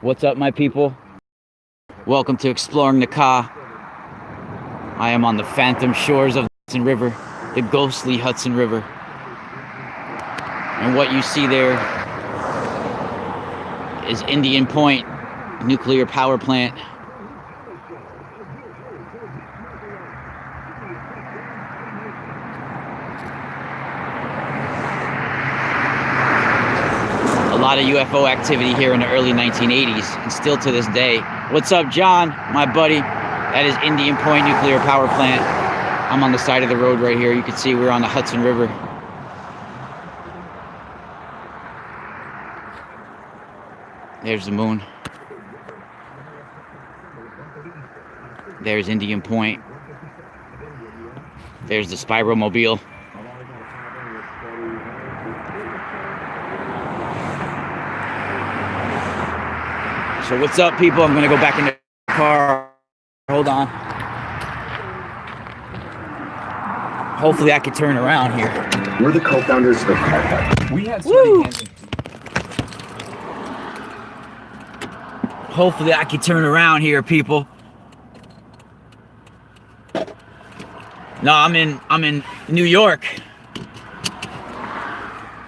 What's up, my people? Welcome to Exploring the Ka. I am on the phantom shores of the Hudson River, the ghostly Hudson River. And what you see there is Indian Point nuclear power plant. A lot of UFO activity here in the early 1980s, and still to this day. What's up, John, my buddy? That is Indian Point nuclear power plant. I'm on the side of the road right here. You can see we're on the Hudson River. There's the moon. There's Indian Point. There's the Spiromobile. So what's up, people? I'm gonna go back in the car. Hold on. Hopefully I can turn around here. We're the co-founders of Carpet. We had so many hands in. Hopefully I can turn around here, people. No, I'm in New York.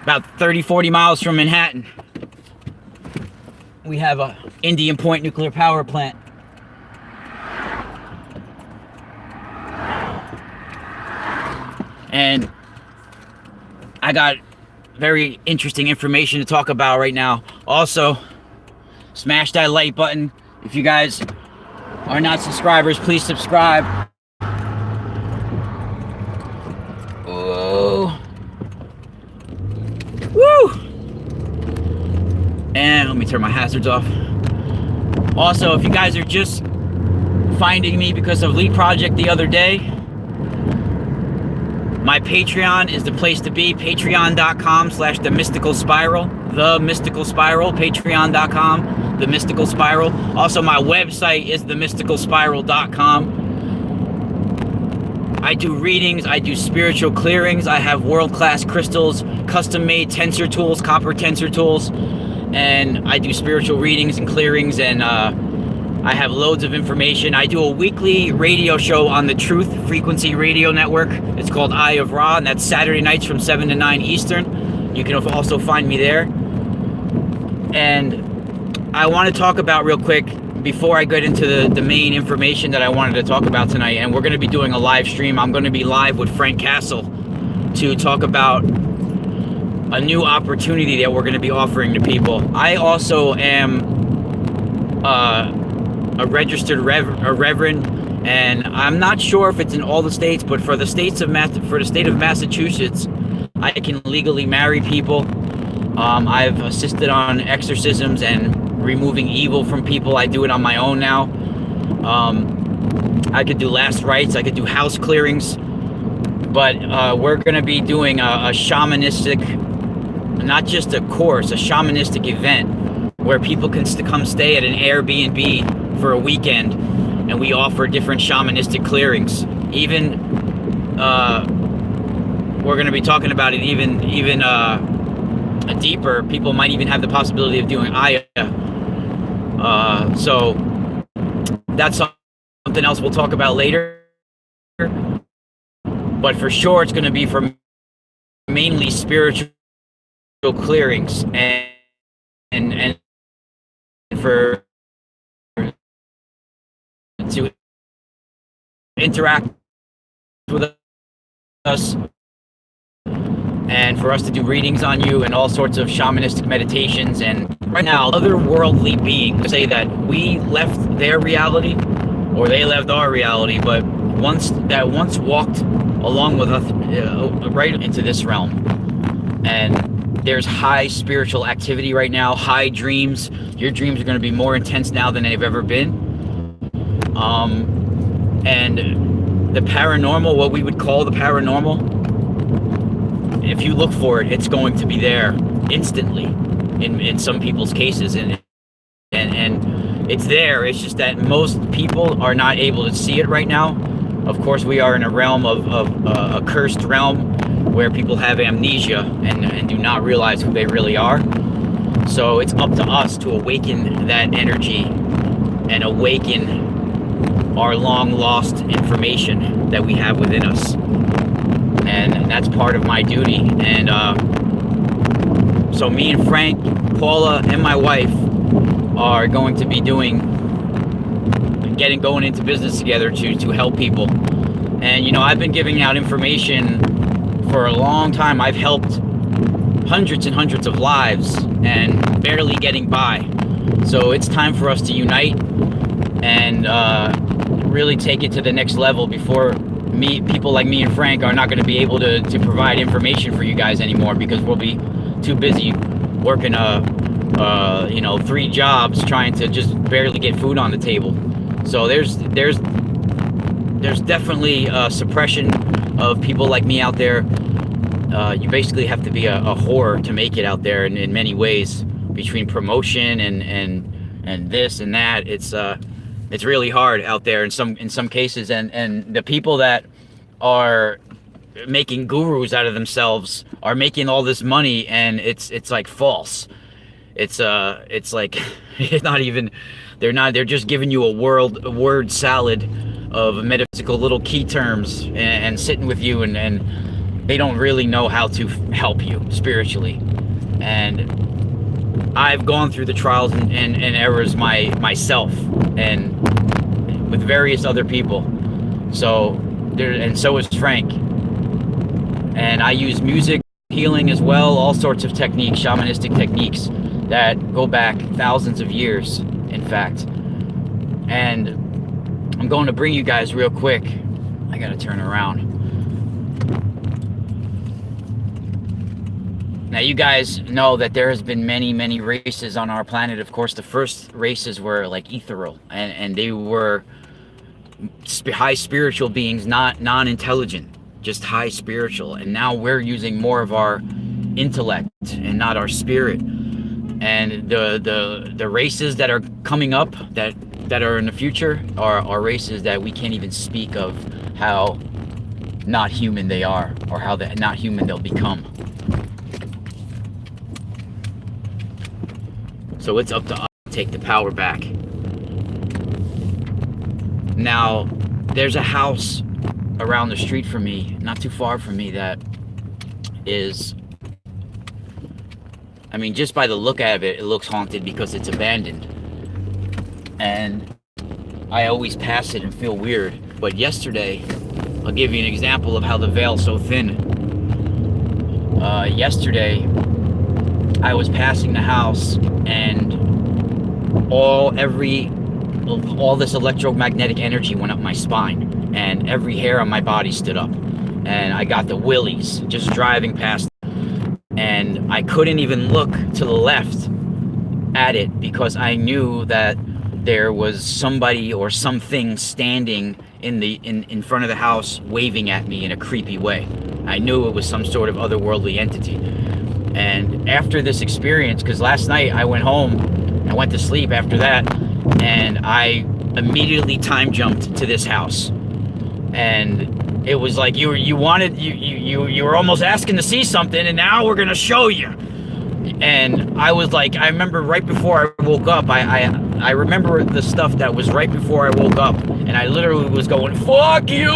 About 30-40 miles from Manhattan. We have a Indian Point nuclear power plant. And I got very interesting information to talk about right now. Also, smash that like button. If you guys are not subscribers, please subscribe. Whoa. Woo! And let me turn my hazards off. Also, if you guys are just finding me because of Lead Project the other day, my Patreon is the place to be. Patreon.com/The Mystical Spiral. The Mystical Spiral. Patreon.com. The Mystical Spiral. Also, my website is themysticalspiral.com. I do readings. I do spiritual clearings. I have world-class crystals, custom-made tensor tools, copper tensor tools. And I do spiritual readings and clearings, and I have loads of information. I do a weekly radio show on the Truth Frequency Radio Network. It's called Eye of Ra, and that's Saturday nights from 7 to 9 Eastern. You can also find me there. And I want to talk about real quick, before I get into the main information that I wanted to talk about tonight, and we're going to be doing a live stream. I'm going to be live with Frank Castle to talk about a new opportunity that we're going to be offering to people. I also am a registered reverend, and I'm not sure if it's in all the states, but for the state of Massachusetts, I can legally marry people. I've assisted on exorcisms and removing evil from people. I do it on my own now. I could do last rites. I could do house clearings. But we're going to be doing a shamanistic, not just a course, a shamanistic event where people can come stay at an Airbnb for a weekend, and we offer different shamanistic clearings. Even we're going to be talking about it even deeper. People might even have the possibility of doing Aya. So that's something else we'll talk about later. But for sure, it's going to be for mainly spiritual clearings and for to interact with us, and for us to do readings on you and all sorts of shamanistic meditations. And right now, otherworldly beings say that we left their reality, or they left our reality, but once walked along with us right into this realm. And there's high spiritual activity right now, high dreams. Your dreams are going to be more intense now than they've ever been. And the paranormal, what we would call the paranormal, if you look for it, it's going to be there instantly in some people's cases. And it's there. It's just that most people are not able to see it right now. Of course, we are in a realm of a cursed realm where people have amnesia and do not realize who they really are. So it's up to us to awaken that energy and awaken our long lost information that we have within us. And that's part of my duty. And so me and Frank, Paula, and my wife are going to be going into business together to help people. And you know, I've been giving out information for a long time. I've helped hundreds and hundreds of lives and barely getting by. So it's time for us to unite and really take it to the next level before people like me and Frank are not going to be able to provide information for you guys anymore, because we'll be too busy working 3 jobs trying to just barely get food on the table. So there's definitely suppression of people like me out there. You basically have to be a whore to make it out there in many ways, between promotion and this and that. It's really hard out there in some cases, and the people that are making gurus out of themselves are making all this money, and it's like false. It's like it's not even, they're just giving you a word salad of metaphysical little key terms and sitting with you, and they don't really know how to help you spiritually. And I've gone through the trials and errors myself, and with various other people. So so is Frank. And I use music healing as well, all sorts of techniques, shamanistic techniques that go back thousands of years, in fact. And I'm going to bring you guys real quick. I gotta turn around. Now, you guys know that there has been many, many races on our planet. Of course, the first races were like ethereal, and they were high spiritual beings, not non-intelligent, just high spiritual. And now we're using more of our intellect and not our spirit. And the races that are coming up, that are in the future, are races that we can't even speak of how not human they are, or how not human they'll become. So it's up to us to take the power back. Now, there's a house around the street from me, not too far from me, that is, I mean, just by the look of it, it looks haunted because it's abandoned. And I always pass it and feel weird. But yesterday, I'll give you an example of how the veil's so thin. Yesterday, I was passing the house, and all this electromagnetic energy went up my spine, and every hair on my body stood up, and I got the willies just driving past, and I couldn't even look to the left at it because I knew that there was somebody or something standing in front of the house waving at me in a creepy way. I knew it was some sort of otherworldly entity. And after this experience, because last night I went home, I went to sleep after that, and I immediately time jumped to this house. And it was like you were almost asking to see something, and now we're gonna show you. And I was like, I remember right before I woke up, I remember the stuff that was right before I woke up, and I literally was going, "Fuck you!"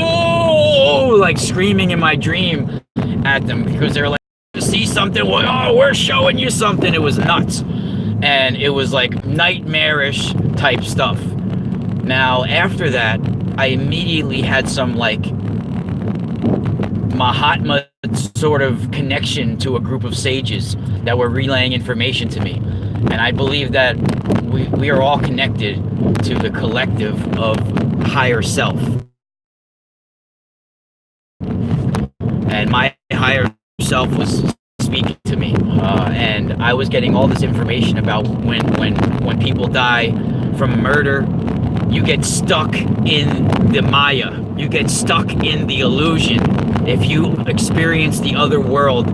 like screaming in my dream at them, because they're like, to see something, well, oh, we're showing you something. It was nuts, and it was like nightmarish type stuff. Now, after that, I immediately had some like Mahatma sort of connection to a group of sages that were relaying information to me, and I believe that we are all connected to the collective of higher self, and my higher self was speaking to me, and I was getting all this information about when people die from murder, you get stuck in the Maya, you get stuck in the illusion. If you experience the other world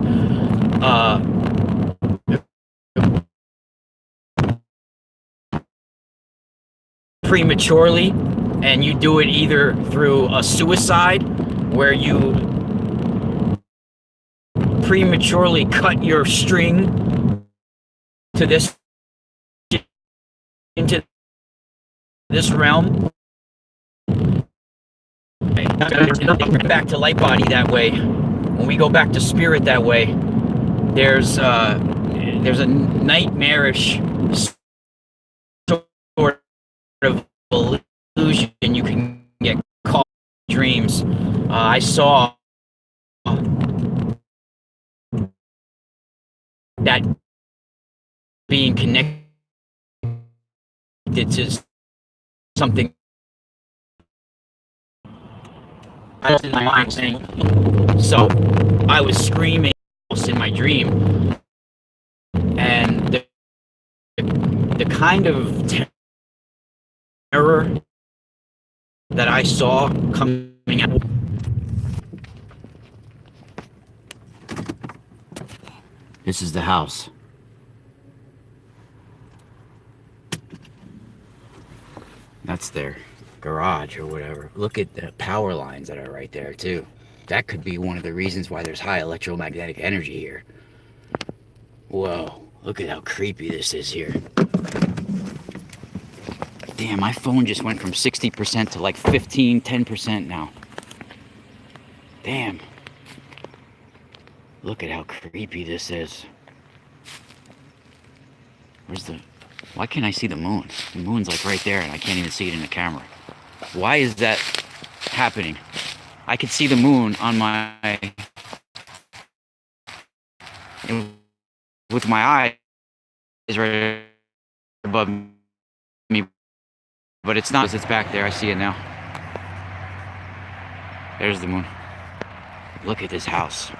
prematurely, and you do it either through a suicide, where you prematurely cut your string to this into this realm, back to light body that way. When we go back to spirit that way, there's a nightmarish sort of illusion you can get caught in dreams. I saw that being connected to something. I was in my mind saying, so I was screaming in my dream, and the kind of terror that I saw coming out. This is the house. That's their garage or whatever. Look at the power lines that are right there too. That could be one of the reasons why there's high electromagnetic energy here. Whoa, look at how creepy this is here. Damn, my phone just went from 60% to like 10% now. Damn. Look at how creepy this is. Why can't I see the moon? The moon's like right there and I can't even see it in the camera. Why is that happening? I could see the moon on with my eyes right above me, but it's not. It's back there. I see it now. There's the moon. Look at this house.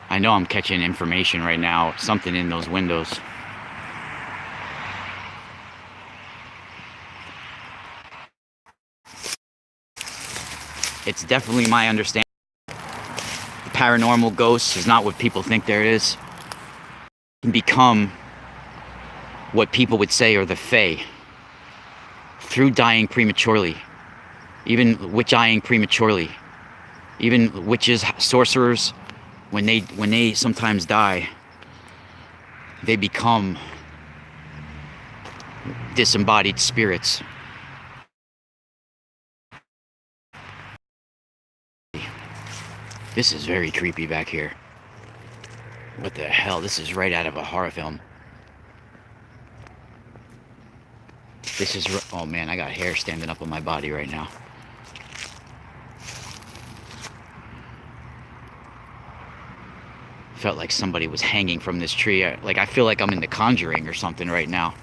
I know I'm catching information right now, something in those windows. It's definitely my understanding. The paranormal ghosts is not what people think there is. It can become what people would say are the Fae through dying prematurely. Even dying prematurely. Even witches, sorcerers, when they sometimes die, they become disembodied spirits. This is very creepy back here. What the hell? This is right out of a horror film. This is... Oh man, I got hair standing up on my body right now. Felt like somebody was hanging from this tree. I feel like I'm in The Conjuring or something right now.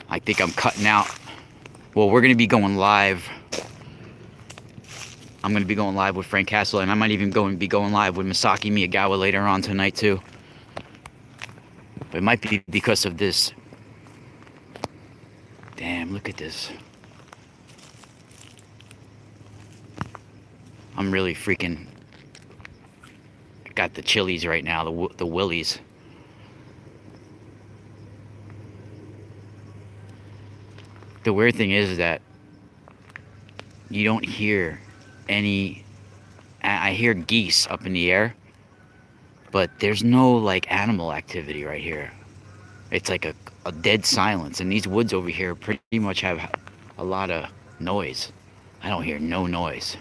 I think I'm cutting out. Well, we're going to be going live. I'm going to be going live with Frank Castle, and I might even be going live with Masaki Miyagawa later on tonight, too. But it might be because of this. Damn, look at this. I'm really freaking... got the chilies right now, the willies. The weird thing is that you don't hear any... I hear geese up in the air, but there's no like animal activity right here. It's like a dead silence, and these woods over here pretty much have a lot of noise. I don't hear no noise.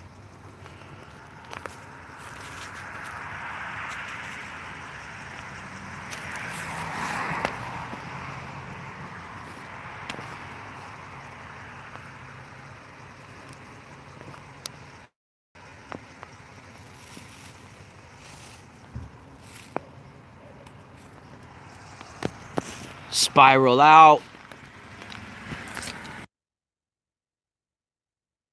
Spiral out.